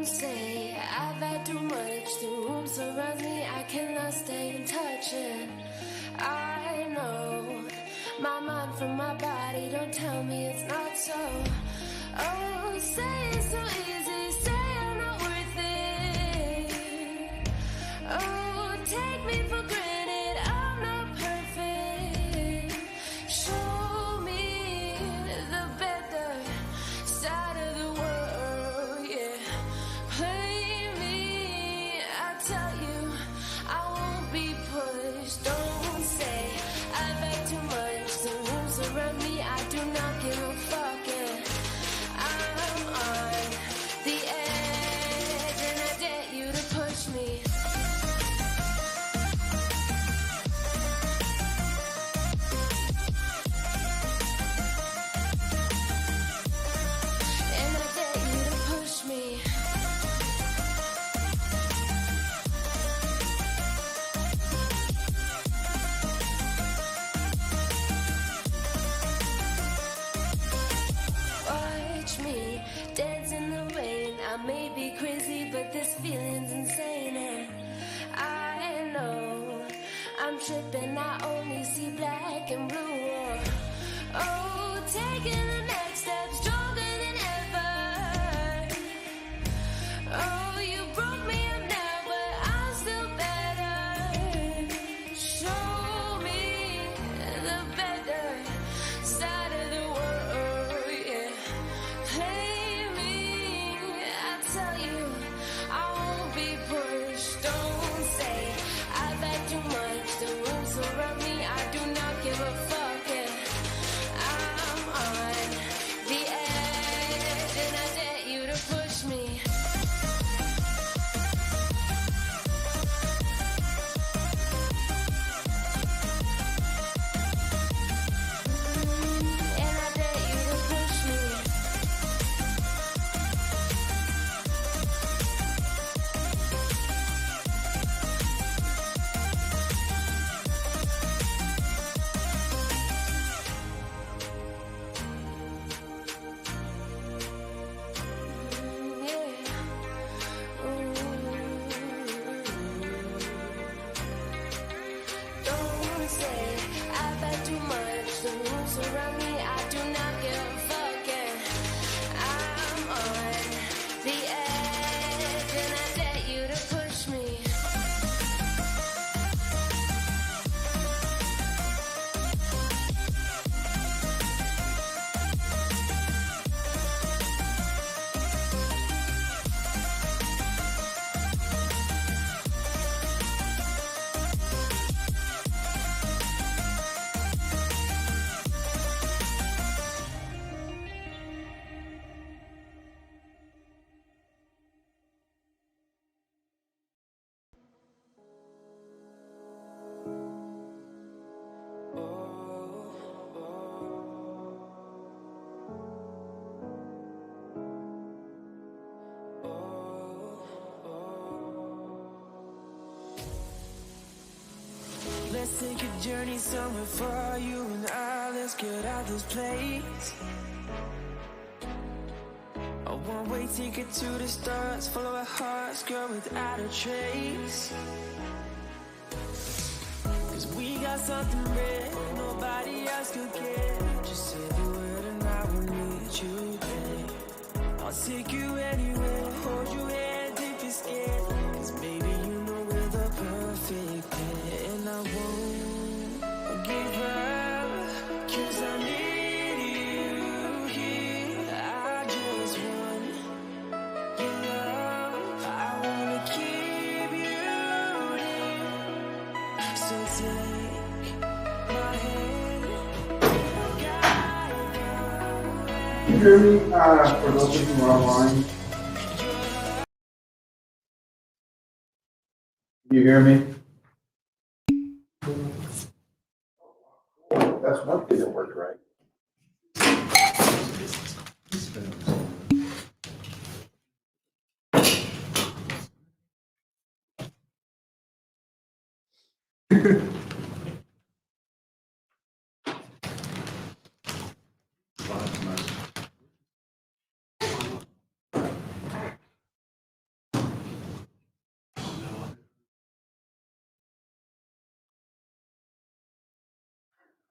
say I've had too much. The room surrounds me, I cannot stay in touch. And I know my mind from my body don't tell me it's not so. Oh, say it's so easy, say I'm not worth it. Oh, take me for granted, I'm not perfect. Show me the better side of the world, yeah. Play me, I tell you, I won't be pushed. Don't say I've had too much. The room surround me, I do not give a fuck, yeah. I'm on the edge and I dare you to push me. And I dare you to push me. Watch me dance in the rain. I may be crazy, but this feeling's insane. And I know I'm tripping, I only see black and blue. Oh, taking the next step, stronger than ever. Oh, you broke me up now, but I'm still better. Show me the better side of the world, yeah. Play me, I tell you, I won't be pushed. Don't say I've had too much. The room surround me, I do not give a fuck, yeah. I'm on the edge and I dare you to push me. And I dare you to push me. Don't say I've had too much. The room surround me, I do not give a fuck, yeah. I'm on the edge and I dare you to push me. Let's take a journey somewhere far, you and I, let's get out this place. A one-way ticket to the stars, follow our hearts, girl, without a trace. Cause we got something rare, nobody else could get. Just say the word and I will meet you there. I'll take you anywhere, hold your hand if you're scared. Cause baby, you know we're the perfect pair. And I won't give up, cause I need you here. I just want your love, I wanna keep you near. So take my hand, guide the way. Can you hear me? For those of you who are online, can you hear me? That's one thing that worked right.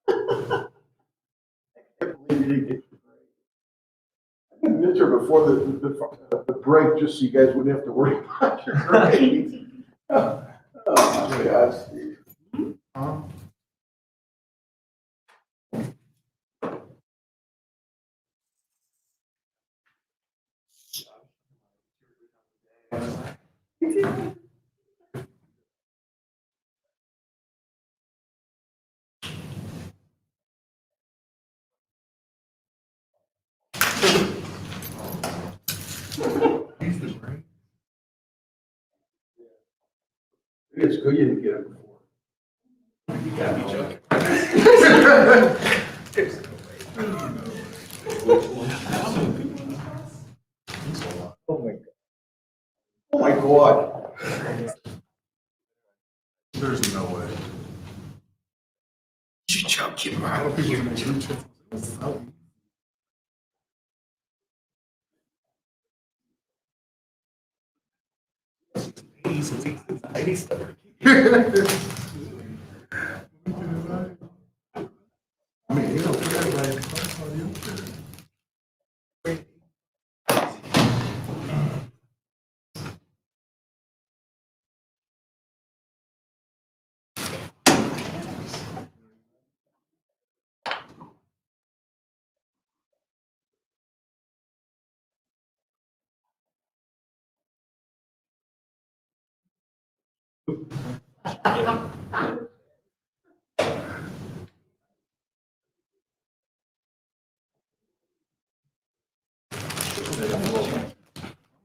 can't believe you didn't get your grade. I did midterm before the break, just so you guys wouldn't have to worry about your grades. Oh my gosh, Steve. It's good you didn't get it before. You gotta be joking. Oh my God. Oh my God. There's no way. You joking, I don't think we're gonna reach it. I mean, you know, put everybody in the class on you.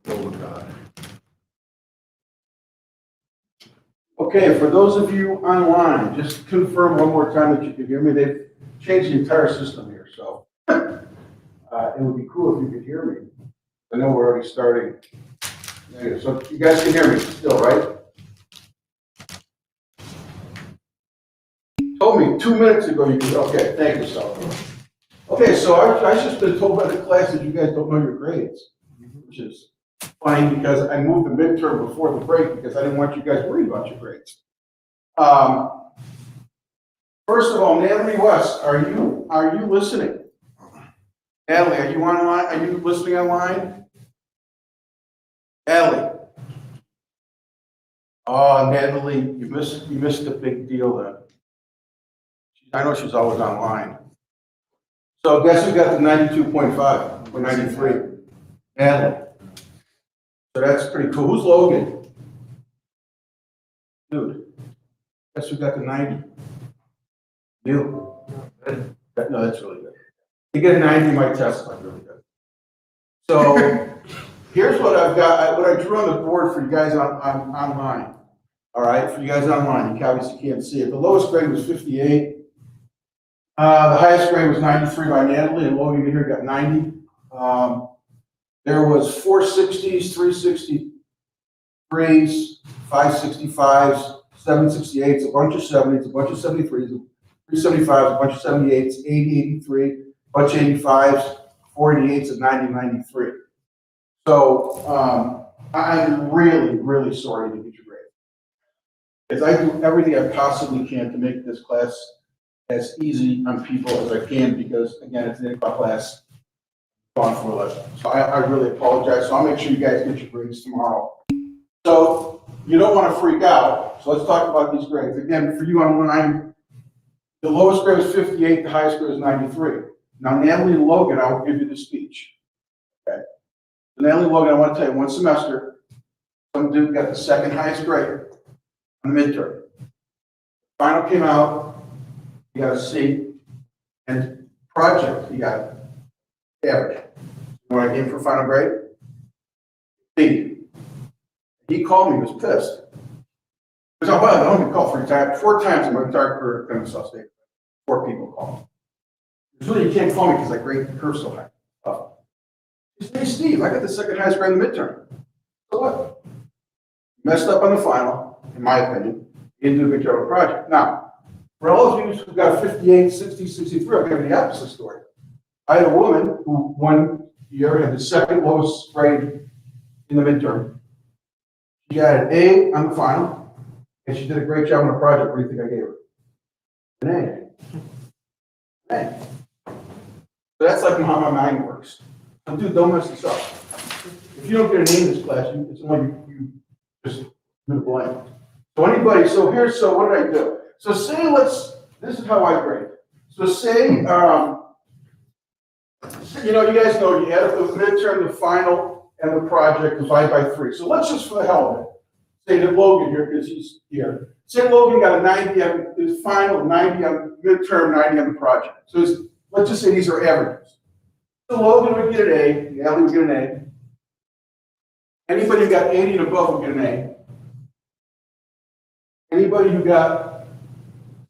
Oh, God. Okay, for those of you online, just confirm one more time that you can hear me. They've changed the entire system here, so it would be cool if you could hear me. I know we're already starting. Yeah, so you guys can hear me still, right? Told me 2 minutes ago you could, okay, thank you, so. Okay, so I've just been told by the class that you guys don't know your grades, which is funny because I moved the midterm before the break because I didn't want you guys worried about your grades. First of all, Natalie West, are you listening? Natalie, are you online? Are you listening online? Natalie. Oh, Natalie, you missed a big deal then. I know she's always online. So guess who got the 92.5 or 93? Natalie. So that's pretty cool. Who's Logan? Dude. Guess who got the 90? You. No, that's really good. You get a 90, my test is really good. So here's what I've got, what I drew on the board for you guys online. All right, for you guys online, you obviously can't see it. The lowest grade was 58. The highest grade was 93 by Natalie, and Logan here got 90. There was 460s, 363s, 565s, 768s, a bunch of 70s, a bunch of 73s, 375s, a bunch of 78s, 80, 83, a bunch of 85s, 488s, and 90, 93. So I'm really, really sorry to get your grade. As I do everything I possibly can to make this class as easy on people as I can, because again, it's an 8 o'clock class, gone for 11. So I really apologize. So I'll make sure you guys get your grades tomorrow. So you don't want to freak out. So let's talk about these grades. Again, for you online, the lowest grade was 58, the highest grade was 93. Now, Natalie and Logan, I will give you the speech. Okay. So Natalie and Logan, I want to tell you, one semester, some dude got the second highest grade on the midterm. Final came out, you got a C, and project, you got average. You know what I gave for final grade? B. He called me, he was pissed. Because I only called 4 times in my entire career at South State. 4 people called me. There's really, you can't call me because I grade the curve so high. He said, hey, Steve, I got the second highest grade in the midterm. So what? Messed up on the final, in my opinion. You didn't do a good job of the project. Now, for all of you who got 58, 60, 63, I'll give you the opposite story. I had a woman who one year had the second lowest grade in the midterm. She got an A on the final, and she did a great job on the project. What do you think I gave her? An A. Hey. So that's like how my mind works. So dude, don't mess this up. If you don't get a name in this class, it's only you just do the blank. So anybody, so what did I do? So say this is how I grade. So say, you guys know you add up the midterm, the final, and the project, divide by 3. So let's just, for the hell of it, say that Logan here, because he's here. Say Logan got a 90 on his final, 90 on midterm, 90 on the project. So let's just say these are averages. So Logan would get an A, Natalie would get an A. Anybody who got 80 and above would get an A. Anybody who got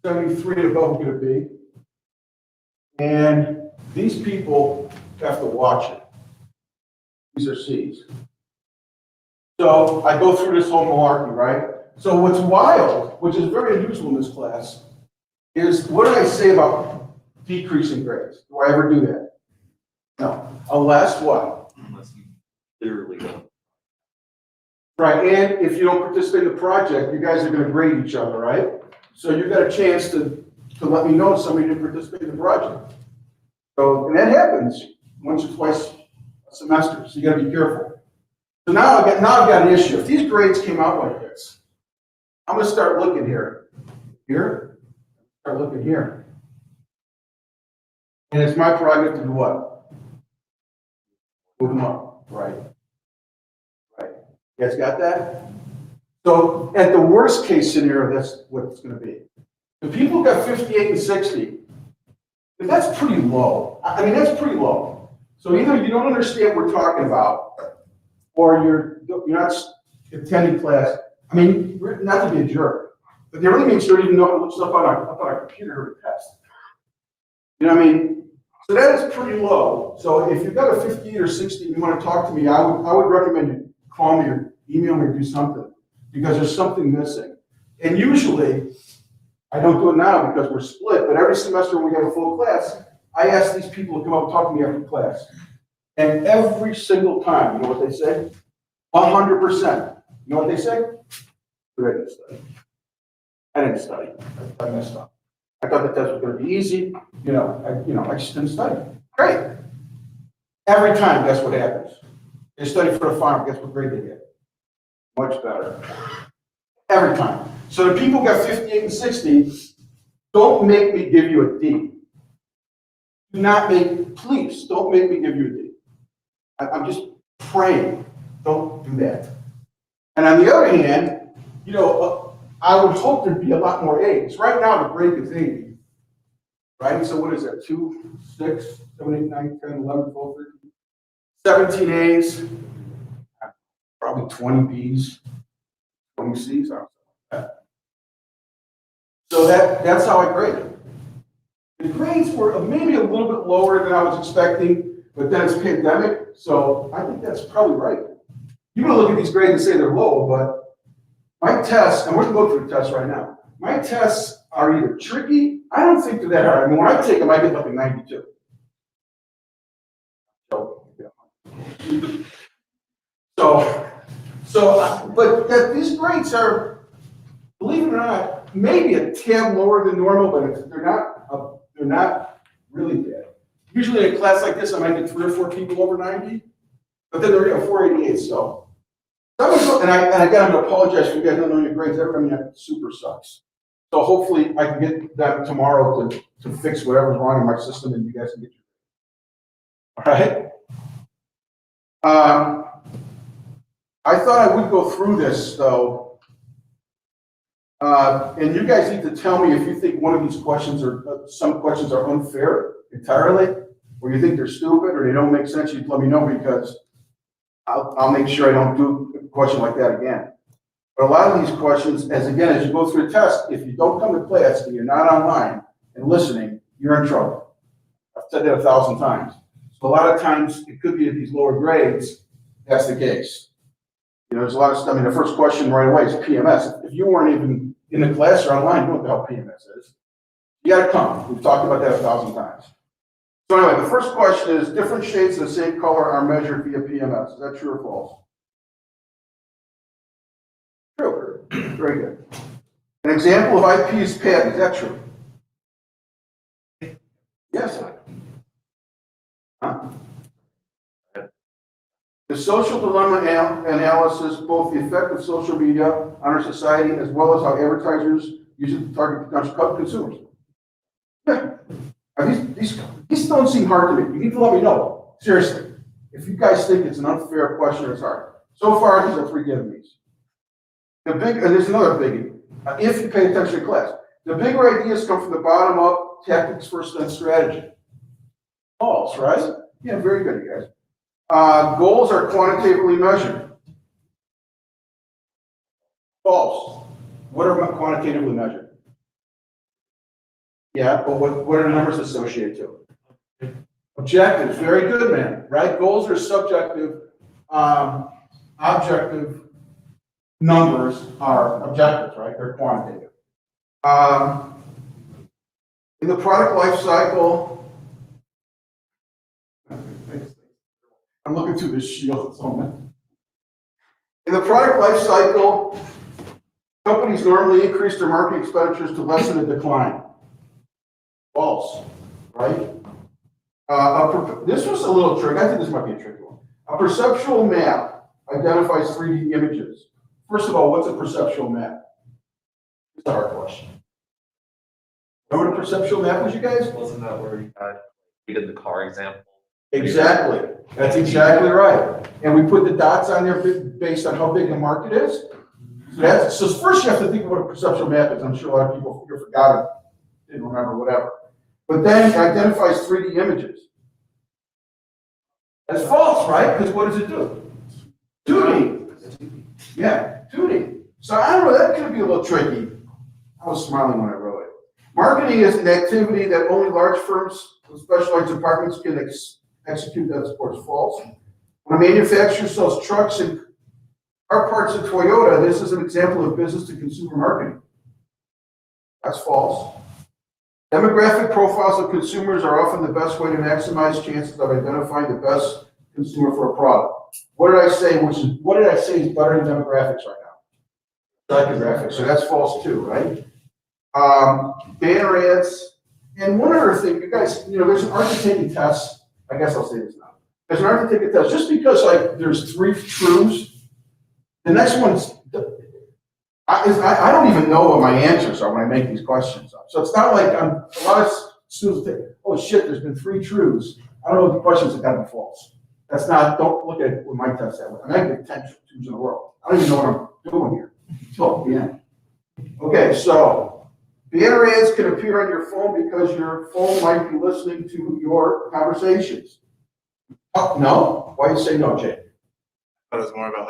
73 and above would get a B. And these people have to watch it. These are C's. So I go through this whole malarkey, right? So what's wild, which is very unusual in this class, is what did I say about decreasing grades? Do I ever do that? No. Unless what? Unless you literally don't. Right, and if you don't participate in the project, you guys are going to grade each other, right? So you've got a chance to let me know if somebody didn't participate in the project. So, and that happens once or twice a semester, so you got to be careful. So now I've got an issue. If these grades came out like this, I'm going to start looking here. Here, start looking here. And it's my prerogative to do what? Move them up, right? Right. You guys got that? So at the worst case scenario, that's what it's going to be. If people got 58 and 60, that's pretty low. I mean, that's pretty low. So either you don't understand what we're talking about, or you're not attending class. I mean, not to be a jerk, but that really means you don't even know how to look stuff up on a computer or a test. You know what I mean? So that is pretty low. So if you've got a 58 or 60 and you want to talk to me, I would recommend you call me or email me or do something, because there's something missing. And usually, I don't do it now because we're split, but every semester when we have a full class, I ask these people to come up and talk to me after class. And every single time, you know what they say? 100%. You know what they say? I didn't study. I didn't study. I messed up. I thought the test was going to be easy. I just didn't study. Great. Every time, guess what happens? They study for the final. Guess what grade they get? Much better. Every time. So the people who got 58 and 60, don't make me give you a D. Do not please, don't make me give you a D. I'm just praying. Don't do that. And on the other hand, I would hope there'd be a lot more A's. Right now, the break is 80. Right? So what is that? 2, 6, 7, 8, 9, 10, 11, 12, 13, 17 A's, probably 20 B's, 20 C's. So that's how I graded. The grades were maybe a little bit lower than I was expecting, but then it's pandemic, so I think that's probably right. You can look at these grades and say they're low, but my tests, and we're going to go through the tests right now, my tests are either tricky, I don't think they're that hard. I mean, when I take them, I get like a 92. But these grades are, believe it or not, maybe a tad lower than normal, but they're not really bad. Usually in a class like this, I might get 3 or 4 people over 90, but then they're 488. So and again, I'm going to apologize for you guys not knowing your grades. That super sucks. So hopefully I can get that tomorrow to fix whatever's wrong in my system, and you guys can get your. All right. I thought I would go through this though, and you guys need to tell me if you think one of these questions or some questions are unfair entirely, or you think they're stupid or they don't make sense. You let me know, because I'll make sure I don't do a question like that again. But a lot of these questions, as you go through the test, if you don't come to class and you're not online and listening, you're in trouble. I've said that 1,000 times. So a lot of times it could be at these lower grades, that's the case. There's a lot of stuff. I mean, the first question right away is PMS. If you weren't even in the class or online, you don't know what the hell PMS is. You got to come. We've talked about that 1,000 times. So anyway, the first question is, different shades of the same color are measured via PMS. Is that true or false? True. Very good. An example of IP is patent. Is that true? Yes. Huh? The social dilemma analysis, both the effect of social media on our society as well as how advertisers use it to target potential consumers. Yeah. These don't seem hard to me. You need to let me know. Seriously. If you guys think it's an unfair question, it's hard. So far, these are 3 given me's. And there's another biggie. If you pay attention to class. The bigger ideas come from the bottom up, tactics first, then strategy. False, right? Yeah, very good, you guys. Goals are quantitatively measured. False. What are quantitatively measured? Yeah, but what are the numbers associated to? Objectives. Very good, man. Right? Goals are subjective. Objective numbers are objectives, right? They're quantitative. In the product life cycle, I'm looking through this shield. In the product life cycle, companies normally increase their marketing expenditures to lessen the decline. False, right? This was a little tricky. I think this might be a tricky one. A perceptual map identifies 3D images. First of all, what's a perceptual map? It's a hard question. Remember what a perceptual map was, you guys? Wasn't that where we did the car example? Exactly. That's exactly right. And we put the dots on there based on how big the market is. So first you have to think of what a perceptual map is. I'm sure a lot of people forgot it, didn't remember, whatever. But then it identifies 3D images. That's false, right? Because what does it do? 2D. Yeah, 2D. So I don't know, that could be a little tricky. I was smiling when I wrote it. Marketing is an activity that only large firms with specialized departments can execute. That's, of course, false. When a manufacturer sells trucks and car parts to Toyota, this is an example of business to consumer marketing. That's false. Demographic profiles of consumers are often the best way to maximize chances of identifying the best consumer for a product. What did I say? What did I say is better than demographics right now? Psychographics. So that's false too, right? Banner ads. And one other thing, you guys, there's an art to taking tests. I guess I'll say this now. There's an art to take a test. Just because there's 3 truths, the next one's. I don't even know what my answers are when I make these questions up. So it's not like a lot of students think, oh shit, there's been 3 truths. I don't know what the questions have got to be false. That's not, don't look at what my test that way. I might get 10 truths in a row. I don't even know what I'm doing here. So, yeah. Okay, so banner ads can appear on your phone because your phone might be listening to your conversations. Oh, no? Why do you say no, Jay? But it's more about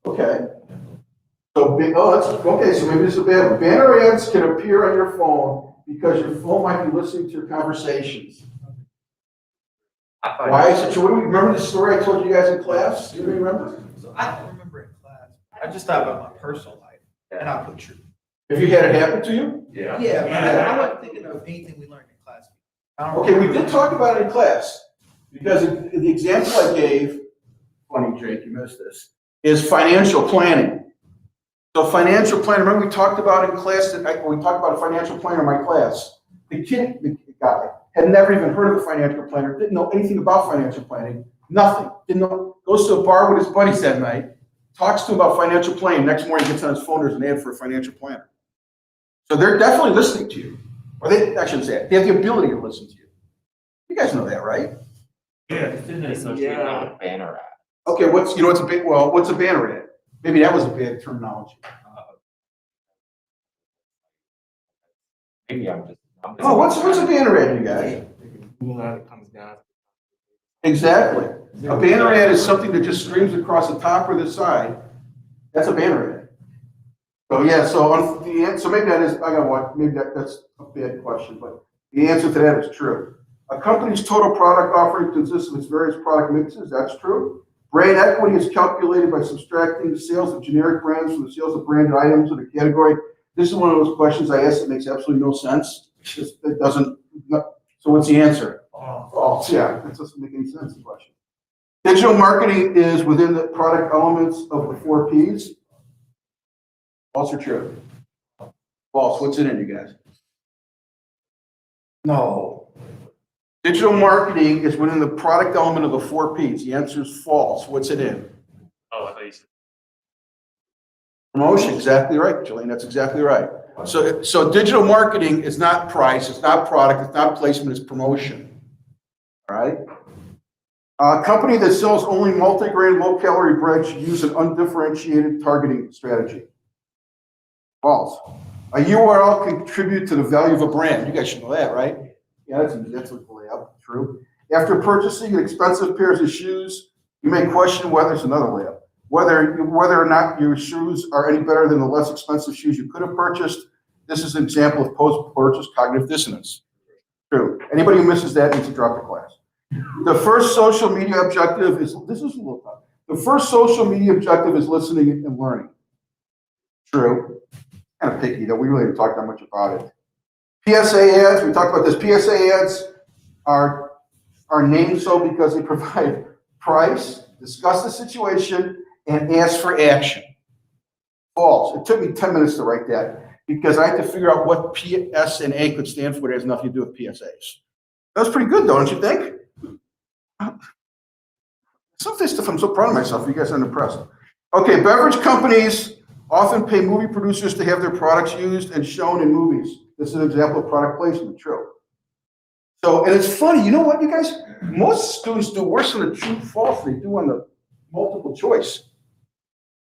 Okay. So, so maybe this is a bad one. Banner ads can appear on your phone because your phone might be listening to your conversations. Why is it true? Remember the story I told you guys in class? Do you remember? I don't remember in class. I just thought about my personal life, and I put true. Have you had it happen to you? Yeah. Yeah, but I wasn't thinking of anything we learned in class. Okay, we did talk about it in class because the example I gave, funny Jake, you missed this, is financial planning. So financial planning, remember we talked about in class, we talked about a financial planner in my class. The guy, had never even heard of a financial planner, didn't know anything about financial planning, nothing. Didn't know, goes to a bar with his buddies that night, talks to him about financial planning. Next morning, he gets on his phone, there's an ad for a financial planner. So they're definitely listening to you. Or I shouldn't say it, they have the ability to listen to you. You guys know that, right? Yeah, it's in associated with banner ad. Okay, what's a banner ad? Maybe that was a bad terminology. Maybe I'm Oh, what's a banner ad, you guys? It comes down. Exactly. A banner ad is something that just streams across the top or the side. That's a banner ad. So yeah, so maybe that is, maybe that's a bad question, but the answer to that is true. A company's total product offering consists of its various product mixes. That's true. Brand equity is calculated by subtracting the sales of generic brands from the sales of branded items in a category. This is one of those questions I asked that makes absolutely no sense. It doesn't. So what's the answer? False. Yeah, that doesn't make any sense. The question. Digital marketing is within the product elements of the 4 Ps. False or true? False. What's it in, you guys? No. Digital marketing is within the product element of the 4 Ps. The answer is false. What's it in? Oh, I thought you said. Promotion, exactly right, Jillian, that's exactly right. So digital marketing is not price, it's not product, it's not placement, it's promotion. All right? A company that sells only multi-grain, low-calorie bread should use an undifferentiated targeting strategy. False. A URL can contribute to the value of a brand. You guys should know that, right? Yeah, that's a layup. True. After purchasing expensive pairs of shoes, you may question whether it's another layup. Whether or not your shoes are any better than the less expensive shoes you could have purchased. This is an example of post-purchase cognitive dissonance. True. Anybody who misses that needs to drop the class. The first social media objective is, this is a little tough. The first social media objective is listening and learning. True. Kind of picky though, we really haven't talked that much about it. PSA ads, we talked about this. PSA ads are named so because they provide price, discuss the situation, and ask for action. False. It took me 10 minutes to write that because I had to figure out what PS and A could stand for. It has nothing to do with PSAs. That was pretty good, though, don't you think? Some of this stuff, I'm so proud of myself. You guys aren't impressed. Okay, beverage companies often pay movie producers to have their products used and shown in movies. This is an example of product placement. True. So, and it's funny, you know what, you guys? Most students do worse on the true false than they do on the multiple choice.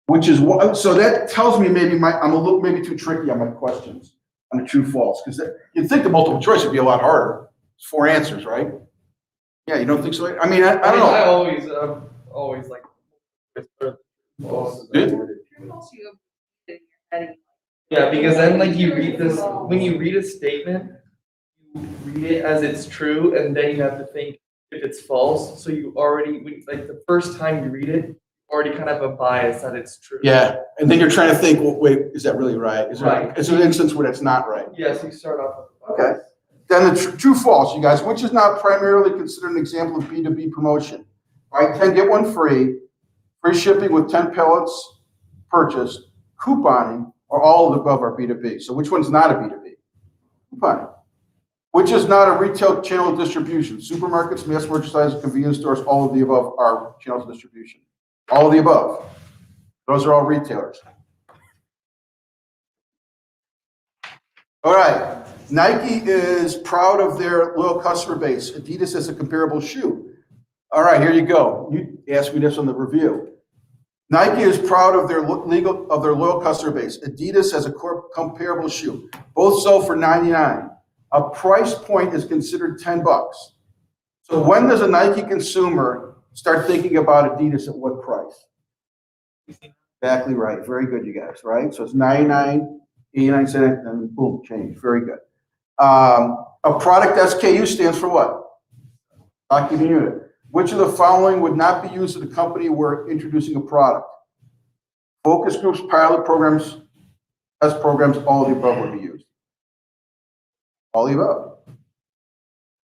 Which is what, so that tells me maybe I'm a little maybe too tricky on my questions on the true false, because you'd think the multiple choice would be a lot harder. It's 4 answers, right? Yeah, you don't think so? I mean, I don't know. I always like false. Good. Yeah, because then like you read this, when you read a statement, you read it as it's true, and then you have to think if it's false. So you already, like the first time you read it, already kind of have a bias that it's true. Yeah, and then you're trying to think, well, wait, is that really right? Is Right. there an instance where that's not right? Yeah, so you start off with a Okay. bias. Then the true false, you guys, which is not primarily considered an example of B2B promotion. Buy 10, get 1 free, free shipping with 10 pellets purchased, couponing, or all of the above are B2B. So which one's not a B2B? Couponing. Which is not a retail channel of distribution. Supermarkets, mass merchandise, convenience stores, all of the above are channels of distribution. All of the above. Those are all retailers. All right. Nike is proud of their loyal customer base. Adidas has a comparable shoe. All right, here you go. You asked me this on the review. Nike is proud of their loyal customer base. Adidas has a comparable shoe. Both sell for $99. A price point is considered $10. So when does a Nike consumer start thinking about Adidas at what price? Exactly right. Very good, you guys, right? So it's 99, 89 cents, and boom, change. Very good. A product SKU stands for what? Document unit. Which of the following would not be used at a company where introducing a product? Focus groups, pilot programs, test programs, all of the above would be used. All of the above.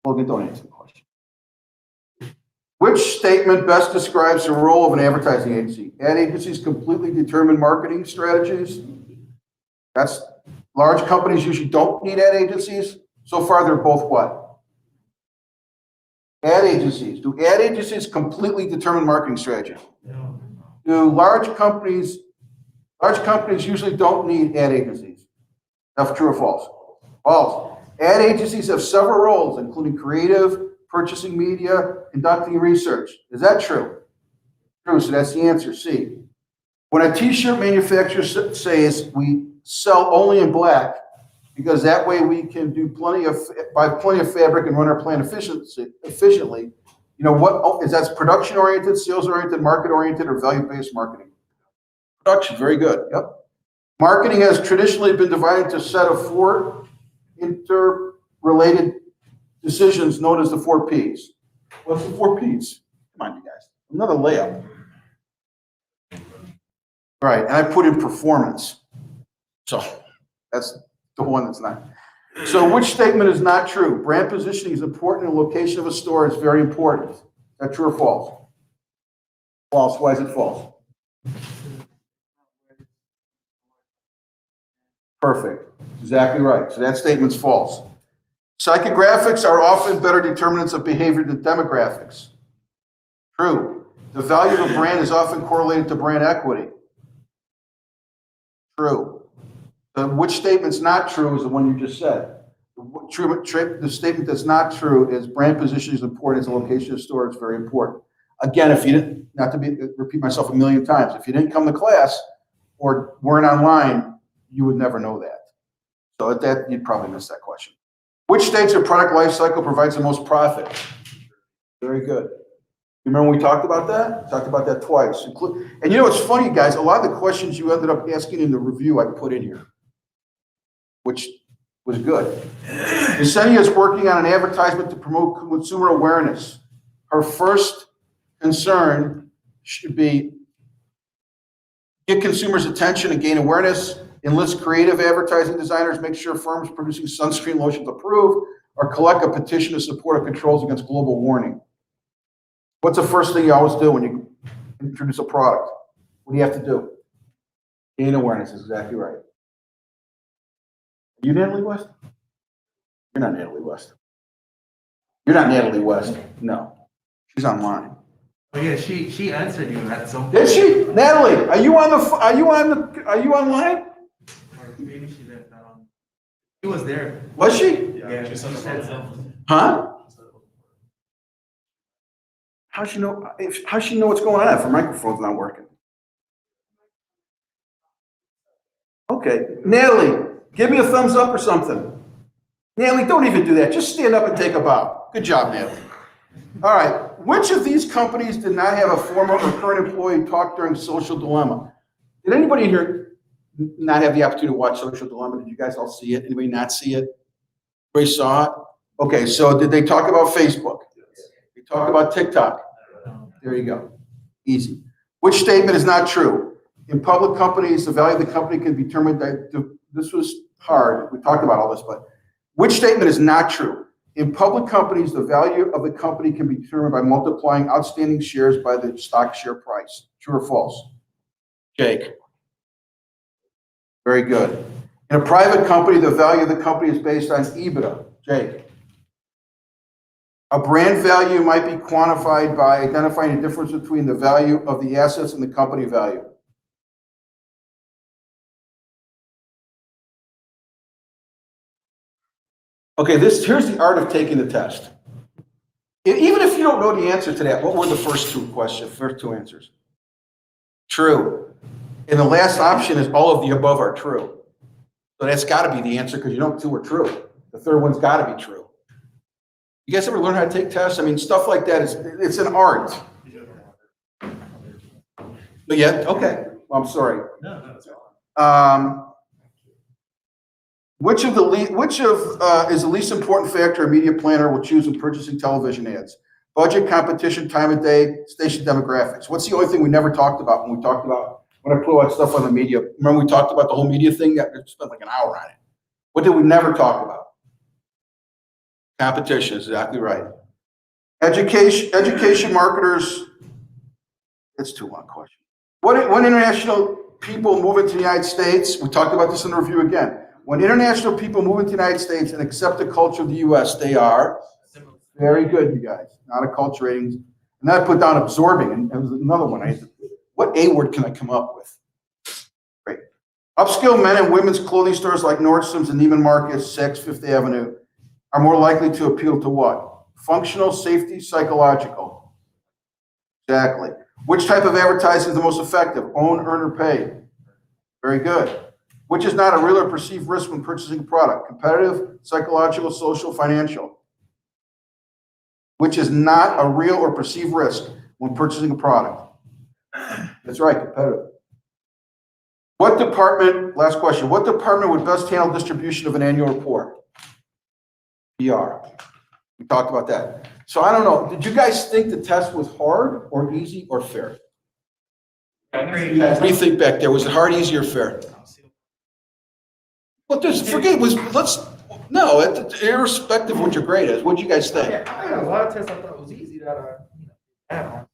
Logan, don't answer the question. Which statement best describes the role of an advertising agency? Ad agencies completely determine marketing strategies. That's large companies usually don't need ad agencies. So far, they're both what? Ad agencies. Do ad agencies completely determine marketing strategy? No. Do large companies usually don't need ad agencies? That's true or false? False. Ad agencies have several roles, including creative, purchasing media, conducting research. Is that true? True, so that's the answer, C. When a t-shirt manufacturer says we sell only in black, because that way we can do buy plenty of fabric and run our plant efficiently, you know what, is that production-oriented, sales-oriented, market-oriented, or value-based marketing? Production, very good, yep. Marketing has traditionally been divided into a set of 4 interrelated decisions known as the 4 Ps. What's the 4 Ps? Come on, you guys. Another layup. Right, and I put in performance. So that's the one that's not. So which statement is not true? Brand positioning is important and location of a store is very important. Is that true or false? False. Why is it false? Perfect. Exactly right. So that statement's false. Psychographics are often better determinants of behavior than demographics. True. The value of a brand is often correlated to brand equity. True. Which statement's not true is the one you just said. The statement that's not true is brand position is important as the location of the store is very important. Again, if you didn't, not to repeat myself a million times, if you didn't come to class or weren't online, you would never know that. So at that, you'd probably miss that question. Which stage of product life cycle provides the most profit? Very good. You remember we talked about that? We talked about that twice. And you know what's funny, guys? A lot of the questions you ended up asking in the review I put in here, which was good. Yesenia is working on an advertisement to promote consumer awareness. Her first concern should be get consumers' attention and gain awareness, enlist creative advertising designers, make sure firms producing sunscreen lotions approve, or collect a petition to support controls against global warming. What's the first thing you always do when you introduce a product? What do you have to do? Gain awareness is exactly right. You Natalie West? You're not Natalie West. You're not Natalie West. No. She's online. Oh yeah, she answered you at some point. Did she? Natalie, are you online? Or maybe she left that on. She was there. Was she? Yeah, she said something. Huh? How's she know what's going on if her microphone's not working? Okay. Natalie, give me a thumbs up or something. Natalie, don't even do that. Just stand up and take a bow. Good job, Natalie. All right. Which of these companies did not have a former or current employee talk during Social Dilemma? Did anybody here not have the opportunity to watch Social Dilemma? Did you guys all see it? Anybody not see it? Everybody saw it? Okay, so did they talk about Facebook? They talked about TikTok. There you go. Easy. Which statement is not true? In public companies, the value of the company can be determined this was hard. We talked about all this, but which statement is not true? In public companies, the value of the company can be determined by multiplying outstanding shares by the stock share price. True or false? Jake. Very good. In a private company, the value of the company is based on EBITDA. Jake. A brand value might be quantified by identifying the difference between the value of the assets and the company value. Okay, here's the art of taking the test. Even if you don't know the answer to that, what were the first two answers? True. And the last option is all of the above are true. So that's got to be the answer because you know two are true. The third one's got to be true. You guys ever learn how to take tests? I mean, stuff like that it's an art. But yeah, okay. Well, I'm sorry. Which is the least important factor a media planner will choose when purchasing television ads? Budget, competition, time of day, station demographics. What's the only thing we never talked about when I put all that stuff on the media? Remember we talked about the whole media thing? Yeah, we spent like an hour on it. What did we never talk about? Competition is exactly right. Education marketers. It's too long question. When international people move into the United States, we talked about this in the review again. When international people move into the United States and accept the culture of the U.S., they are very good, you guys. Not acculturating. And then I put down absorbing, and it was another one. What A word can I come up with? Great. Upscale men and women's clothing stores like Nordstrom's and Neiman Marcus, Saks, Fifth Avenue are more likely to appeal to what? Functional, safety, psychological. Exactly. Which type of advertising is the most effective? Own, earn, or pay. Very good. Which is not a real or perceived risk when purchasing a product? Competitive, psychological, social, financial. Which is not a real or perceived risk when purchasing a product? That's right, competitive. What department, last question, what department would best handle distribution of an annual report? PR. We talked about that. So I don't know, did you guys think the test was hard or easy or fair? What do you think back there? Was it hard, easy, or fair? Well, irrespective of what your grade is, what do you guys think? Yeah, I had a lot of tests I thought was easy that add on.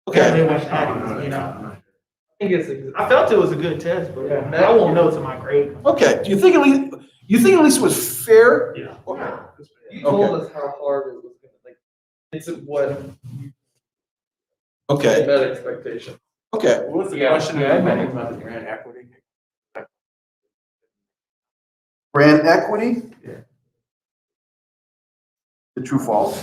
Okay. They went add-ons, think it's, I felt it was a good test, but Yeah. I won't know till my grade. Okay, do you think at least it was fair? Yeah. you told us how hard it was gonna, like, it's what Okay, met expectation. okay. What was the Yeah, question yeah, I about meant- about the brand equity? Brand equity? Yeah. The true false?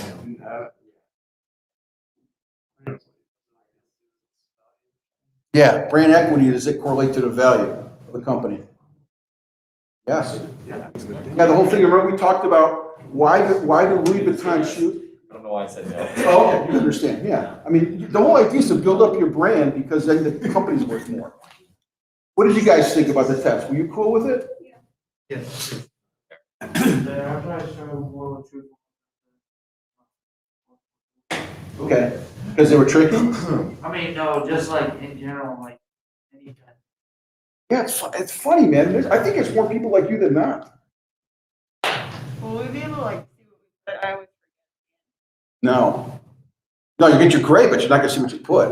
Yeah, brand equity, does it correlate to the value of the company? Yes. Yeah. Yeah, the whole thing, remember we talked about why do Louis Vuitton shoot? I don't know why I said no. Oh, okay, you understand, yeah. I mean, the whole idea is to build up your brand because then the company's worth more. What did you guys think about the test? Were you cool with it? Yeah. Yeah, I probably started more with truth. Okay, because they were tricky? I mean, no, just like in general, like anytime. Yeah, it's funny, man. I think it's more people like you than not. Well, we'd be able to like see what we put. I always No. No, you get your grade, but you're not gonna see what you put.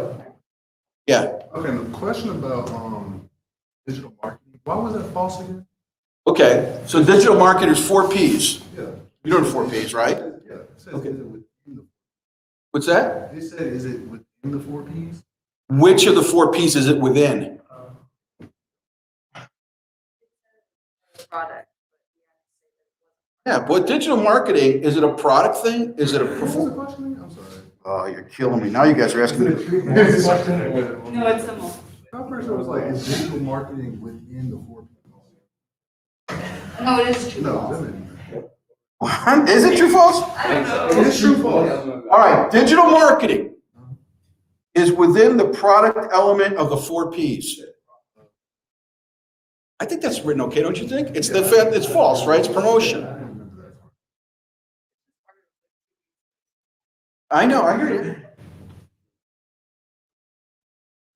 Yeah, Okay, the question about digital marketing, why was that false again? okay. So digital marketers, 4 Ps. Yeah. You know the 4 Ps, right? Yeah, it says, Okay. is it within the, What's that? they said, is it within the 4 Ps? Which of the 4 Ps is it within? product. Yeah, but digital marketing, is it a product thing? Is it a What was the perform? question again? I'm sorry. Oh, you're killing me. Now you guys are asking me. No, it's similar. I'm pretty sure it was like, is digital marketing within the 4 Ps? No, it is true. No, that didn't. Is it true, false? I don't know. It is true, false. All right, digital marketing is within the product element of the 4 Ps. I think that's written okay, don't you think? It's the fact, it's false, right? It's promotion. I didn't remember that part. I know, I hear you.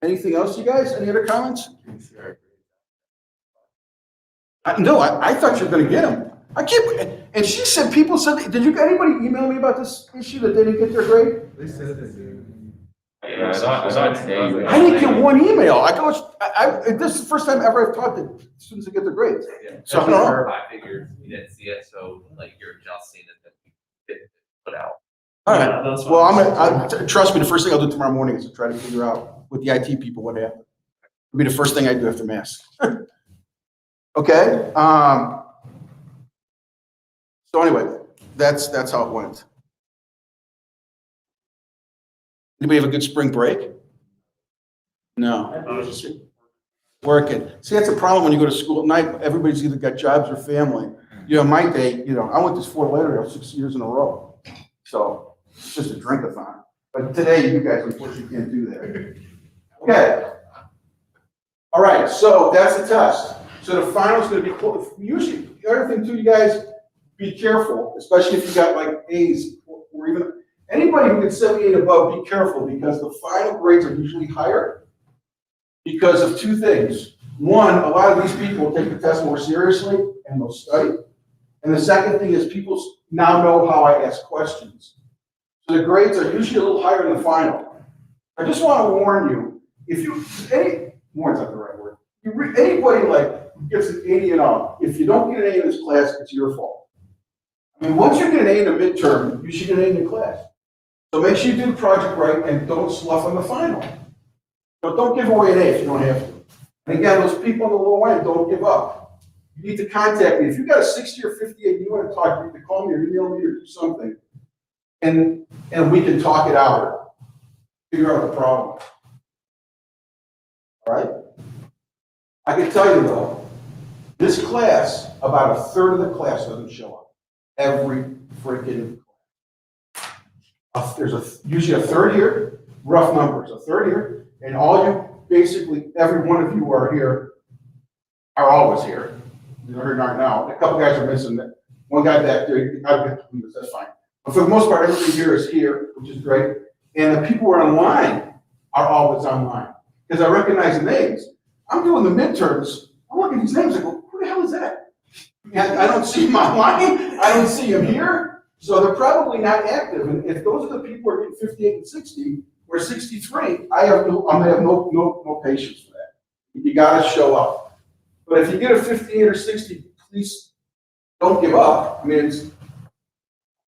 Anything else, you guys? Any other comments? No, I thought you were gonna get them. I can't, and she said, people said, did anybody email me about this issue that they didn't get their grade? They said they did. Yeah, I thought today. I didn't get one email. I go, this is the first time ever I've taught the students to get their grades. So I don't know. I figured you didn't see it, so like you're just seeing it that we didn't put out. All right. Yeah, that's Well, trust me, the first thing I'll do tomorrow morning is to try to figure out with the IT people what happened. It'll be the first thing I do after mass. Okay, so anyway, that's how it went. Anybody have a good spring break? No. Working. See, that's a problem when you go to school at night. Everybody's either got jobs or family. You know, my day, I went to Fort Lauderdale 6 years in a row. So it's just a drink-a-thon. But today, you guys unfortunately can't do that. Okay. All right, so that's the test. So the final's gonna be, usually, the other thing too, you guys, be careful, especially if you got like A's or even, anybody who gets 78 above, be careful because the final grades are usually higher because of 2 things. One, a lot of these people will take the test more seriously and they'll study. And the second thing is people now know how I ask questions. So the grades are usually a little higher in the final. I just want to warn you, warn's not the right word. Anybody like gets an 80 and up, if you don't get an A in this class, it's your fault. I mean, once you get an A in the midterm, you should get an A in the class. So make sure you do the project right and don't slough on the final. But don't give away an A if you don't have to. And again, those people on the low end, don't give up. You need to contact me. If you got a 60 or 58 and you want to talk, you need to call me or email me or do something. And we can talk it out or figure out the problem. All right? I can tell you though, this class, about a third of the class doesn't show up. Every freaking class. There's usually a third here, rough numbers, a third here, and basically, every one of who are here are always here. They're here right now. A couple guys are missing. One guy back there, that's fine. But for the most part, everybody here is here, which is great. And the people who are online are always online. Because I recognize the names. I'm doing the midterms. I'm looking at these names. I go, who the hell is that? And I don't see him online. I don't see him here. So they're probably not active. And if those are the people who are getting 58 and 60 or 63, I have no patience for that. You gotta show up. But if you get a 58 or 60, please don't give up. I mean,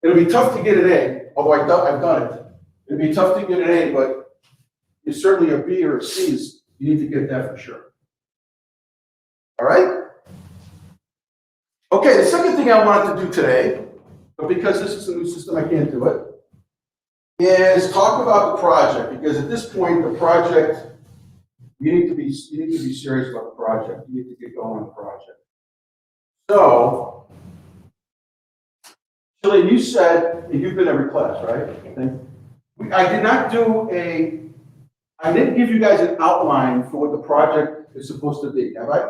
it'll be tough to get an A, although I've done it. It'll be tough to get an A, but it's certainly a B or a C you need to get that for sure. All right? Okay, the second thing I wanted to do today, but because this is a new system, I can't do it, is talk about the project, because at this point, the project, you need to be serious about the project. You need to get going on the project. So, Shirley, you said, and you've been every class, right? I didn't give you guys an outline for what the project is supposed to be, have I?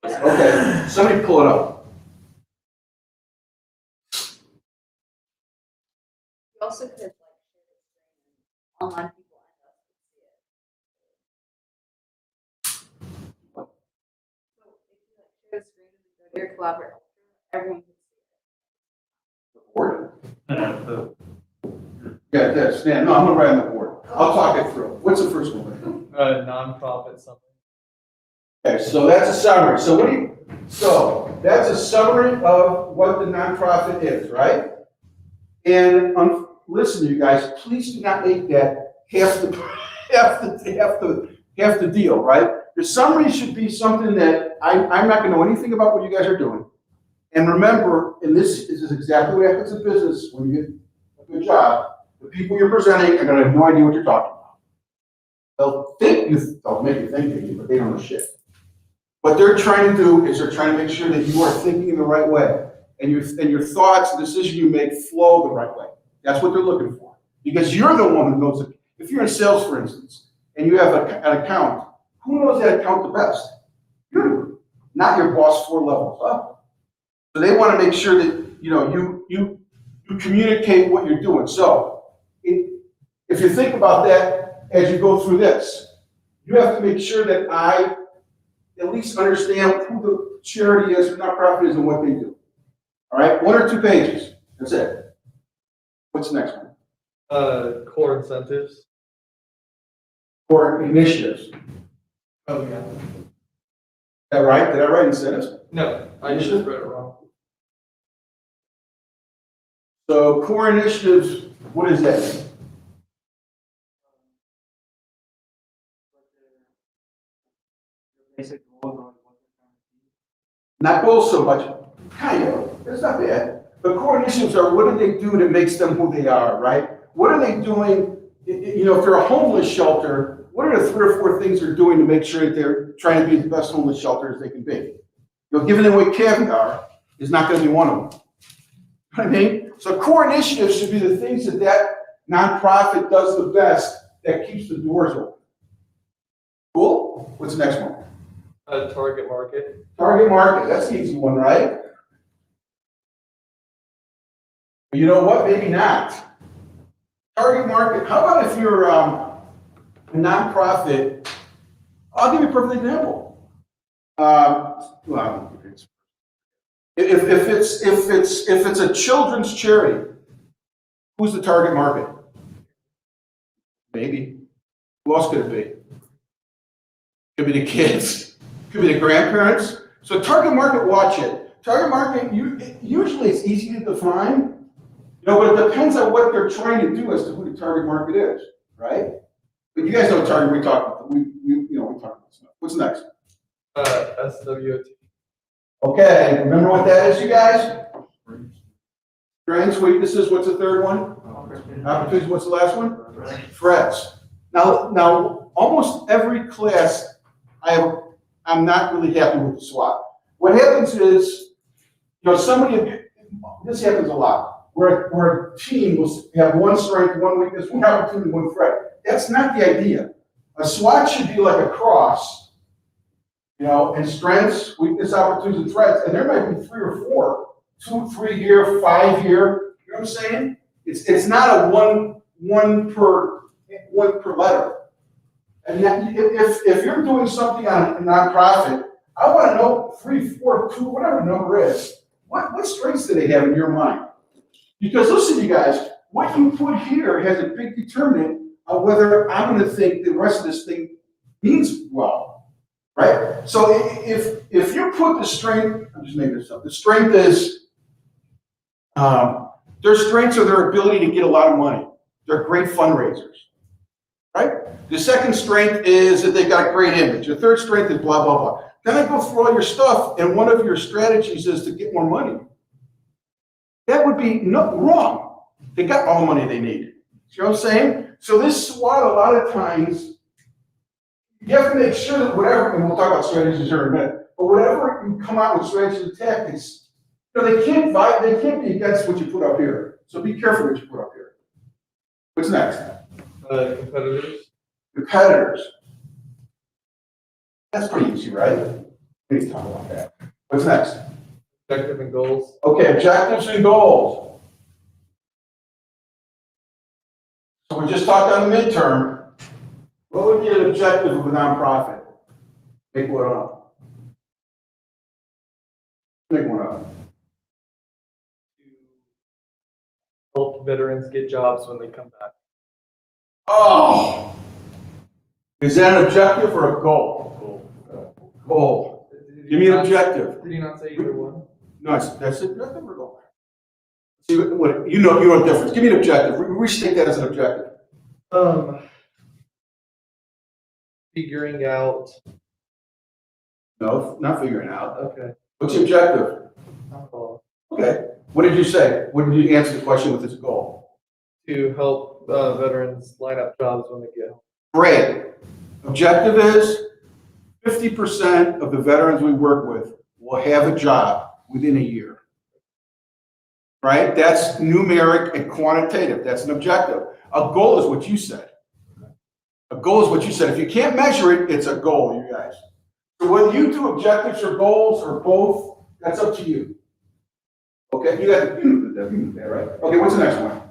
Okay, somebody pull it up. You also could like online people end up see it. So if you like share the screen and go to your collaborate, everyone can see it. Board? Yeah, that's, yeah, no, I'm gonna write on the board. I'll talk it through. What's the first one? Nonprofit something. Okay, so that's a summary. So that's a summary of what the nonprofit is, right? And listen, you guys, please do not make that half the deal, right? The summary should be something that I'm not gonna know anything about what you guys are doing. And remember, and this is exactly what happens in business when you get a good job, the people you're presenting are gonna have no idea what you're talking about. They'll make you think, but they don't know shit. What they're trying to do is they're trying to make sure that you are thinking in the right way, and your thoughts, the decision you make flow the right way. That's what they're looking for. Because you're the one who knows it. If you're in sales, for instance, and you have an account, who knows that account the best? You do, not your boss 4 levels up. So they want to make sure that you communicate what you're doing. So if you think about that as you go through this, you have to make sure that I at least understand who the charity is, or nonprofit is, and what they do. All right, 1 or 2 pages. That's it. What's the next one? Core incentives. Or initiatives. Oh, yeah. Is that right? Did I write incentives? No, I just read it wrong. So core initiatives, what is that? Basic goals on what Not goals so much, kind of, it's not bad. But core initiatives are, what do they do that makes them who they are, right? What are they doing, if they're a homeless shelter, what are the 3 or 4 things they're doing to make sure that they're trying to be the best homeless shelter as they can be? Giving away caviar is not gonna be one of them. You know what I mean? So core initiatives should be the things that nonprofit does the best that keeps the doors open. Cool? What's the next one? Target market. Target market, that's the easy one, right? You know what? Maybe not. Target market, how about if you're a nonprofit? I'll give you a perfect example. If it's a children's charity, who's the target market? Maybe. Who else could it be? Could be the kids. Could be the grandparents. So target market, watch it. Target market, usually it's easy to define, but it depends on what they're trying to do as to who the target market is, right? But you guys know target, we talk about stuff. What's next? SWOT. Okay, remember what that is, you guys? Strengths, weaknesses, what's the third one? Opportunities, what's the last one? Threats. Now, almost every class I'm not really happy with the SWOT. What happens is, this happens a lot, where a team will have 1 strength, 1 weakness, 1 opportunity, 1 threat. That's not the idea. A SWOT should be like a cross, and strengths, weakness, opportunities, and threats, and there might be 3 or 4, 2, 3 year, 5 year, you know what I'm saying? It's not a one per letter. And if you're doing something on a nonprofit, I want to know 3, 4, 2, whatever the number is. What strengths do they have in your mind? Because listen, you guys, what you put here has a big determinant whether I'm gonna think the rest of this thing means well, right? So if you put the strength, I'm just making this up, the strength is, their strengths are their ability to get a lot of money. They're great fundraisers, right? The second strength is that they've got a great image. The third strength is blah, blah, blah. Then I go through all your stuff, and one of your strategies is to get more money. That would be wrong. They got all the money they need. See what I'm saying? So this SWOT, a lot of times, you have to make sure that whatever, and we'll talk about strategies here in a minute, but whatever you come out with strategies and tactics, they can't be against what you put up here. So be careful what you put up here. What's next? Competitors. Competitors. That's pretty easy, right? We need to talk about that. What's next? Objective and goals. Okay, objectives and goals. So we just talked on the midterm. What would be an objective of a nonprofit? Make one up. Make one up. Help veterans get jobs when they come back. Oh! Is that an objective or a goal? Goal. Give me an objective. Did he not say either one? No, that's an objective or goal. See what you know the difference. Give me an objective. Restate that as an objective. Figuring out. No, not figuring out. Okay. What's the objective? Goal. Okay. What did you say? What did you answer the question with this goal? To help veterans line up jobs when they get home. Great. Objective is 50% of the veterans we work with will have a job within a year. Right? That's numeric and quantitative. That's an objective. A goal is what you said. A goal is what you said. If you can't measure it, it's a goal, you guys. So whether you do objectives or goals or both, that's up to you. Okay, you got that, right? Okay, what's the next one?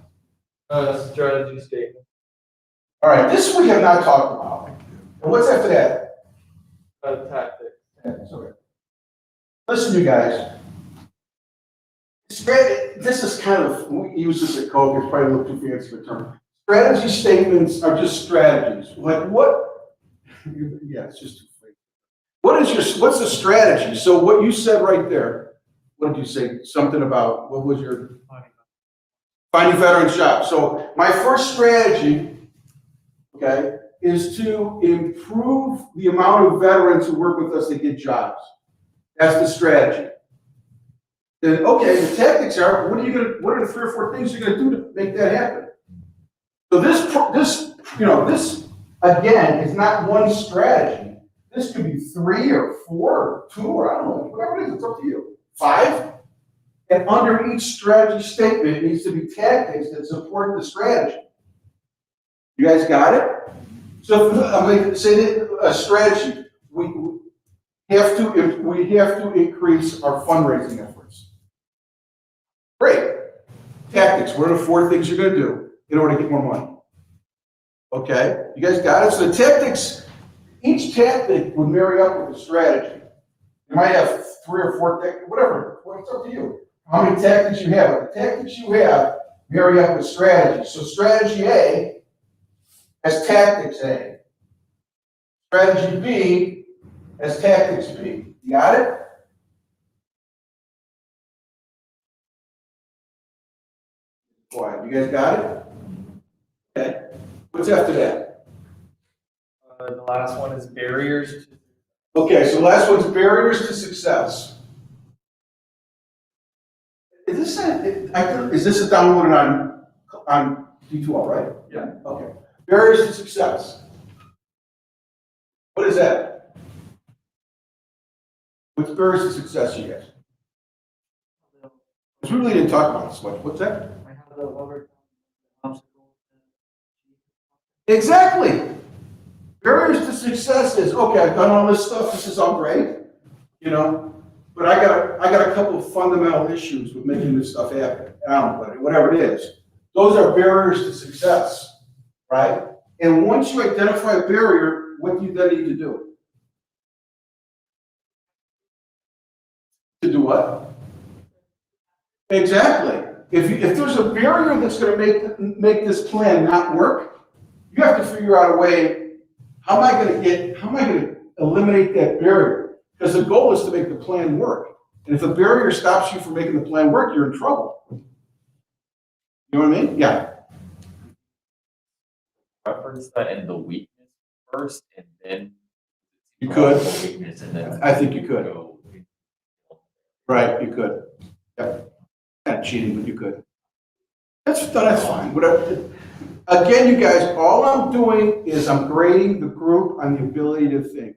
Strategy statement. All right, this we have not talked about. And what's after that? Tactics. Yeah, okay. Listen, you guys. This is kind of, we use this at Coke, it's probably a little too fancy of a term. Strategy statements are just strategies. Like what? Yeah, it's just too fancy. What's the strategy? So what you said right there, what did you say? Something about, what was your? Finding veterans jobs. So my first strategy, okay, is to improve the amount of veterans who work with us that get jobs. That's the strategy. Then, okay, the tactics are, what are the 3 or 4 things you're gonna do to make that happen? So this again is not one strategy. This could be 3 or 4 or 2 or I don't know, whatever it is, it's up to you. 5. And under each strategy statement, it needs to be tactics that support the strategy. You guys got it? So I'm going to say that a strategy, we have to increase our fundraising efforts. Great. Tactics, what are the 4 things you're going to do in order to get more money? Okay, you guys got it? So the tactics, each tactic would marry up with the strategy. You might have 3 or 4 tactics, whatever, it's up to you. How many tactics you have? The tactics you have marry up with strategy. So strategy A has tactics A. Strategy B has tactics B. You got it? Quiet. You guys got it? Okay. What's after that? The last one is barriers. Okay, so the last one's barriers to success. Is this a download on D2L, right? Yeah. Okay. Barriers to success. What is that? What's barriers to success, you guys? Because we really didn't talk about this much. What's that? Exactly. Barriers to success is, okay, I've done all this stuff, this is all great, but I got a couple of fundamental issues with making this stuff happen. I don't know, whatever it is. Those are barriers to success, right? And once you identify a barrier, what do you then need to do? To do what? Exactly. If there's a barrier that's going to make this plan not work, You have to figure out a way, how am I gonna eliminate that barrier? Because the goal is to make the plan work. And if a barrier stops you from making the plan work, you're in trouble. You know what I mean? Yeah. Reference that in the weakness first and then. You could. Weakness and then. I think you could. Go. Right, you could. Yep. Not cheating, but you could. That's fine. Whatever. Again, you guys, all I'm doing is I'm grading the group on the ability to think.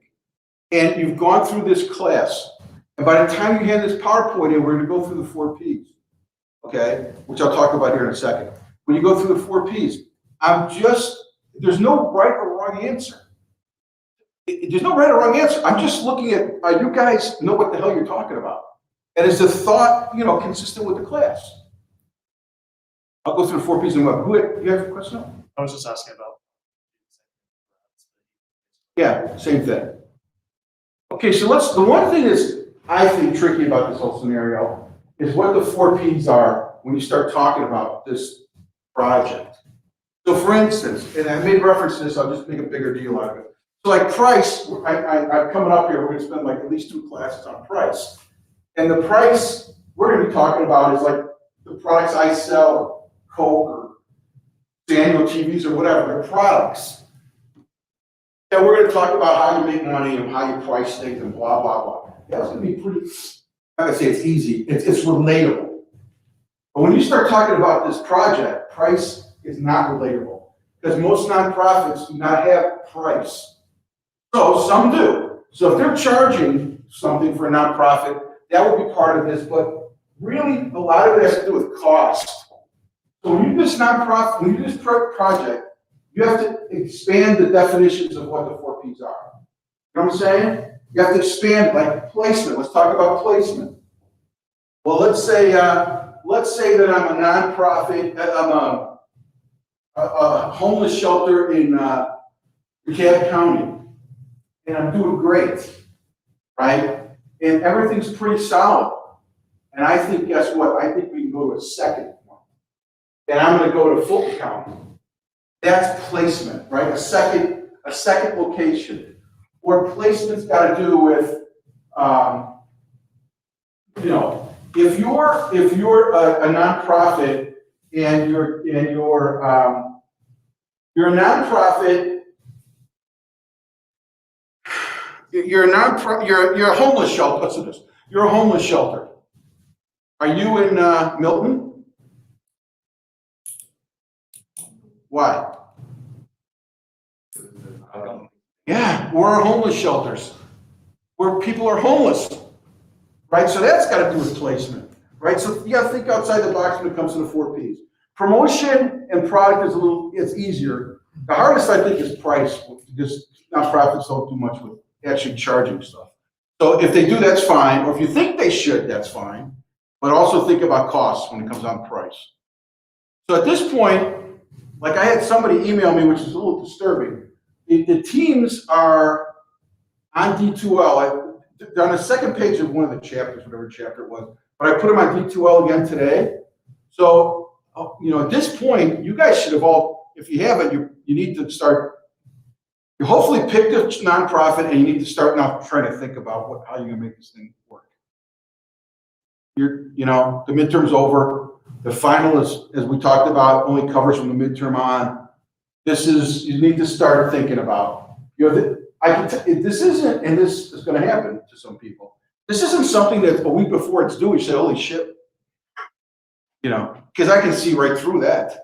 And you've gone through this class. And by the time you hand this PowerPoint in, we're going to go through the 4 Ps. Okay? Which I'll talk about here in a second. When you go through the 4 Ps, there's no right or wrong answer. There's no right or wrong answer. I'm just looking at, you guys know what the hell you're talking about. And is the thought, consistent with the class? I'll go through the 4 Ps and what? You have a question? I was just asking about. Yeah, same thing. Okay, so the one thing that's, I think, tricky about this whole scenario is what the 4 Ps are when you start talking about this project. So for instance, and I made reference to this, I'll just make a bigger deal out of it. So like price, I'm coming up here, we're gonna spend like at least 2 classes on price. And the price we're gonna be talking about is like the products I sell, Coke or Daniel TVs or whatever, they're products. And we're gonna talk about how you make money and how you price things and blah, blah, blah. That's gonna be pretty, I'm gonna say it's easy, it's relatable. But when you start talking about this project, price is not relatable. Because most nonprofits do not have price. So some do. So if they're charging something for a nonprofit, that would be part of this, but really a lot of it has to do with cost. So when you do this nonprofit, when you do this project, you have to expand the definitions of what the 4 Ps are. You know what I'm saying? You have to expand, like placement. Let's talk about placement. Well, let's say that I'm a nonprofit, I'm a homeless shelter in DeKalb County, and I'm doing great, right? And everything's pretty solid. And I think, guess what? I think we can go to a second one. And I'm going to go to Fulton County. That's placement, right? A second location. Or placement's got to do with, if you're a nonprofit and you're a nonprofit. You're a homeless shelter. Listen to this. You're a homeless shelter. Are you in Milton? Why? Yeah, we're homeless shelters where people are homeless, right? So that's got to do with placement, right? So you got to think outside the box when it comes to the 4 Ps. Promotion and product it's easier. The hardest, I think, is price, because nonprofits don't do much with actually charging stuff. So if they do, that's fine. Or if you think they should, that's fine. But also think about costs when it comes on price. So at this point, like I had somebody email me, which is a little disturbing. The teams are on D2L. They're on the second page of one of the chapters, whatever chapter it was. But I put them on D2L again today. So, at this point, you guys should have all, if you haven't, you need to start. You hopefully picked a nonprofit and you need to start now trying to think about how you're going to make this thing work. The midterm's over. The final is, as we talked about, only covers from the midterm on. You need to start thinking about, this isn't, and this is going to happen to some people. This isn't something that a week before it's due, you say, holy shit. Because I can see right through that.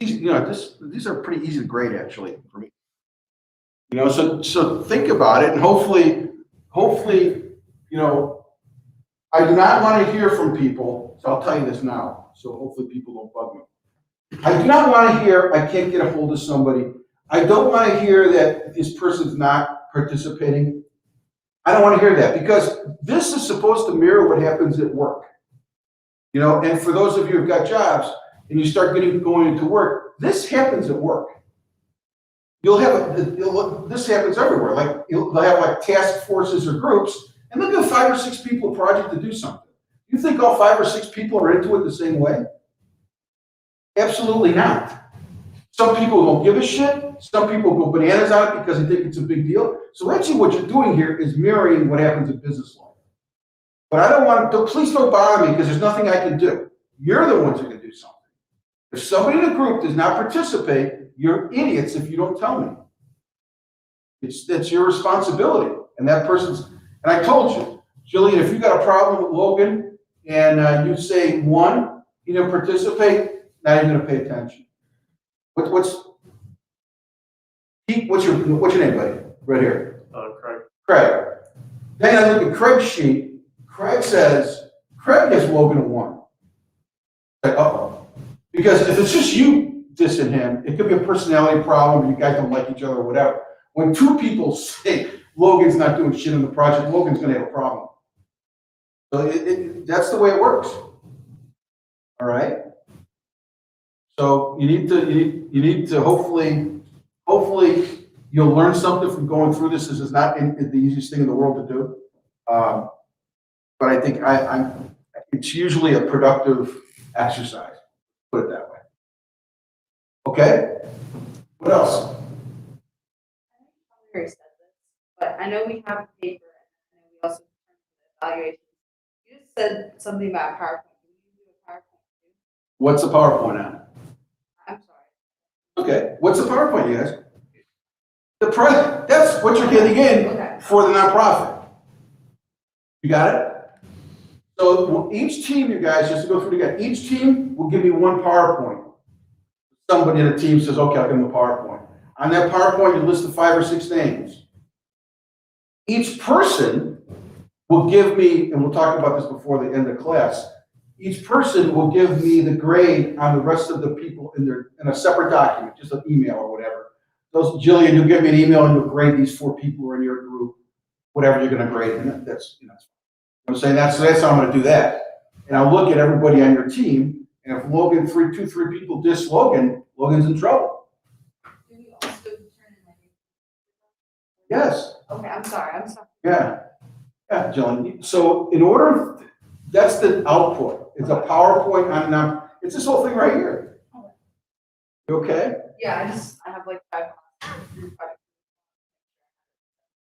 These are pretty easy to grade actually for me. So think about it, and hopefully, I do not want to hear from people, so I'll tell you this now, so hopefully people don't bug me. I do not want to hear, I can't get a hold of somebody. I don't want to hear that this person's not participating. I don't want to hear that, because this is supposed to mirror what happens at work. And for those of you who've got jobs, and you start going into work, this happens at work. This happens everywhere. Like they'll have like task forces or groups, and they'll give 5 or 6 people a project to do something. You think all 5 or 6 people are into it the same way? Absolutely not. Some people don't give a shit. Some people go bananas on it because they think it's a big deal. So actually what you're doing here is mirroring what happens in business life. But I don't want to, please don't bother me because there's nothing I can do. You're the ones who can do something. If somebody in the group does not participate, you're idiots if you don't tell me. That's your responsibility. And that person's, and I told you, Jillian, if you got a problem with Logan and you say one, he didn't participate, now you're gonna pay attention. What's your name, buddy? Right here. Craig. Craig. Then I look at Craig's sheet. Craig says, Craig gives Logan a 1. Like, uh-oh. Because if it's just you dissing him, it could be a personality problem, you guys don't like each other or whatever. When 2 people say Logan's not doing shit in the project, Logan's gonna have a problem. So that's the way it works. All right? So you need to hopefully you'll learn something from going through this. This is not the easiest thing in the world to do. But I think it's usually a productive exercise, put it that way. Okay? What else? I said this, but I know we have a paper and we also evaluation. You just said something about PowerPoint. Can you do a PowerPoint too? What's the PowerPoint on? I'm sorry. Okay, what's the PowerPoint, you guys? That's what you're getting in for the nonprofit. You got it? So each team, you guys, just to go through it again, each team will give you one PowerPoint. Somebody in the team says, okay, I'll give them a PowerPoint. On that PowerPoint, you list the 5 or 6 names. Each person will give me, and we'll talk about this before the end of class, each person will give me the grade on the rest of the people in a separate document, just an email or whatever. Jillian, you'll give me an email and you'll grade these 4 people who are in your group, whatever you're gonna grade, and that's, I'm saying that's how I'm gonna do that. And I'll look at everybody on your team, and if Logan, 3 people diss Logan's in trouble. Do we also turn in like? Yes. Okay, I'm sorry. Yeah, Jillian. So in order, that's the output. It's a PowerPoint on, it's this whole thing right here. You okay? Yeah, I have like 5.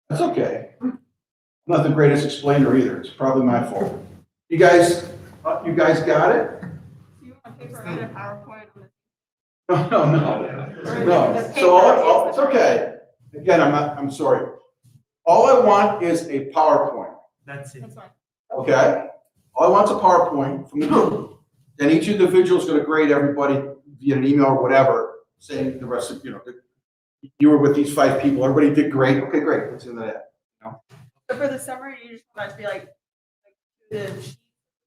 That's okay. I'm not the greatest explainer either. It's probably my fault. You guys got it? Do you want paper and a PowerPoint? No. So it's okay. Again, I'm sorry. All I want is a PowerPoint. That's it. Okay? All I want is a PowerPoint from the group. Then each individual is going to grade everybody via an email or whatever, saying the rest of, you were with these 5 people, everybody did great. Okay, great. Let's into that. So for the summary, you just want it to be like the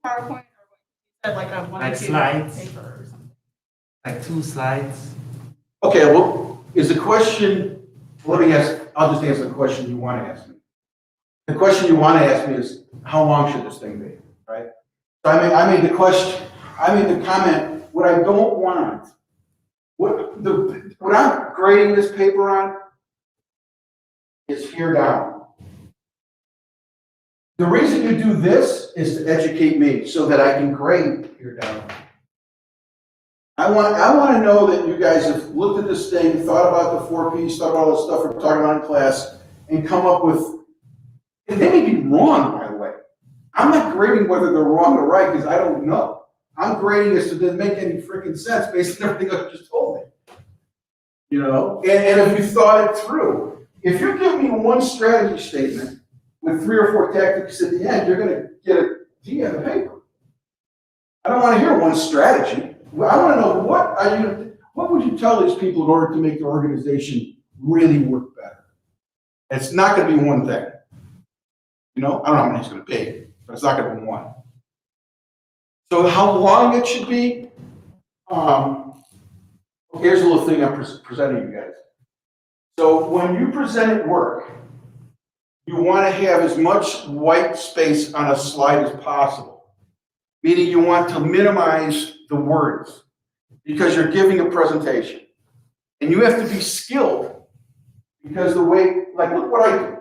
PowerPoint or like a 1 or 2 slides. paper or something. Like 2 slides. Okay, well, is the question, I'll just answer the question you want to ask me. The question you want to ask me is, how long should this thing be, right? So I made the comment, what I don't want, what I'm grading this paper on is here down. The reason you do this is to educate me so that I can grade here down. I want to know that you guys have looked at this thing, thought about the 4 Ps, thought about all the stuff we're talking about in class, and come up with, and they may be wrong, by the way. I'm not grading whether they're wrong or right because I don't know. I'm grading this so it doesn't make any freaking sense based on everything I just told me. And if you thought it through, if you're giving me one strategy statement with 3 or 4 tactics at the end, you're going to get a D on the paper. I don't want to hear one strategy. I want to know what would you tell these people in order to make the organization really work better? It's not going to be one thing. I don't know how many it's going to be, but it's not going to be one. So how long it should be? Here's a little thing I'm presenting you guys. So when you present at work, you want to have as much white space on a slide as possible. Meaning you want to minimize the words because you're giving a presentation. And you have to be skilled because the way, look what I do.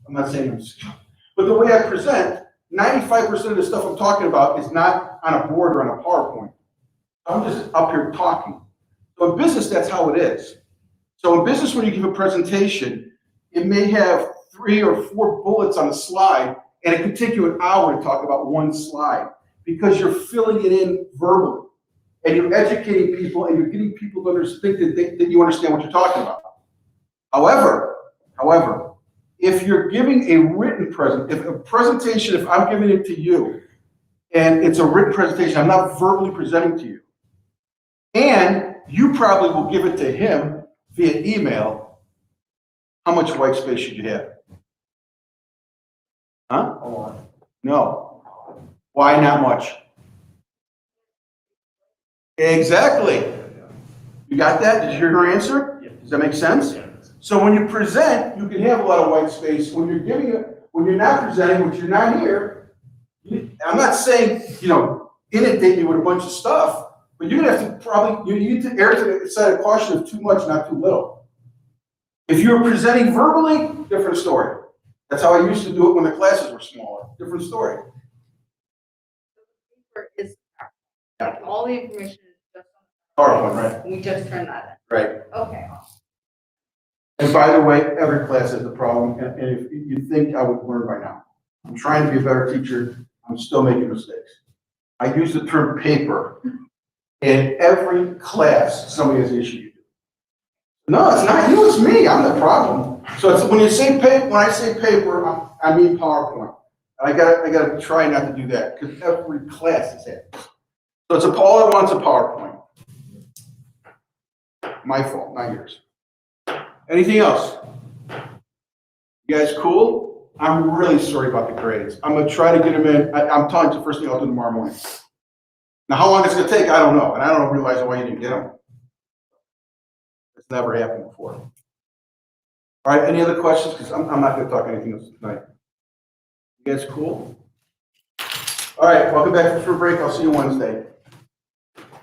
I'm not saying I'm skilled, but the way I present, 95% of the stuff I'm talking about is not on a board or on a PowerPoint. I'm just up here talking. So in business, that's how it is. So in business, when you give a presentation, it may have 3 or 4 bullets on a slide, and it could take you an hour to talk about one slide because you're filling it in verbally, and you're educating people, and you're getting people to understand that you understand what you're talking about. However, if you're giving a written presentation, if I'm giving it to you, and it's a written presentation, I'm not verbally presenting to you, and you probably will give it to him via email, how much white space should you have? Huh? No. Why not much? Exactly. You got that? Did you hear her answer? Does that make sense? So when you present, you can have a lot of white space. When you're giving it, when you're not presenting, which you're not here, I'm not saying, inundate you with a bunch of stuff, but you're gonna have to you need to err to the side of caution of too much, not too little. If you're presenting verbally, different story. That's how I used to do it when the classes were smaller. Different story. Paper is, like, all the information is just PowerPoint, right? on, we just turn that in. Right. Okay. And by the way, every class has a problem, and if you think I would learn by now. I'm trying to be a better teacher, I'm still making mistakes. I use the term paper. In every class, somebody has an issue. No, it's not you, it's me, I'm the problem. So it's, when I say paper, I mean PowerPoint. I gotta try not to do that, because every class is it. So it's all I want is a PowerPoint. My fault, not yours. Anything else? You guys cool? I'm really sorry about the grades. I'm gonna try to get them in. I'm telling you the first thing I'll do tomorrow morning. Now, how long it's gonna take, I don't know, and I don't realize why you didn't get them. It's never happened before. All right, any other questions? Because I'm not gonna talk anything else tonight. You guys cool? All right, welcome back for break. I'll see you Wednesday.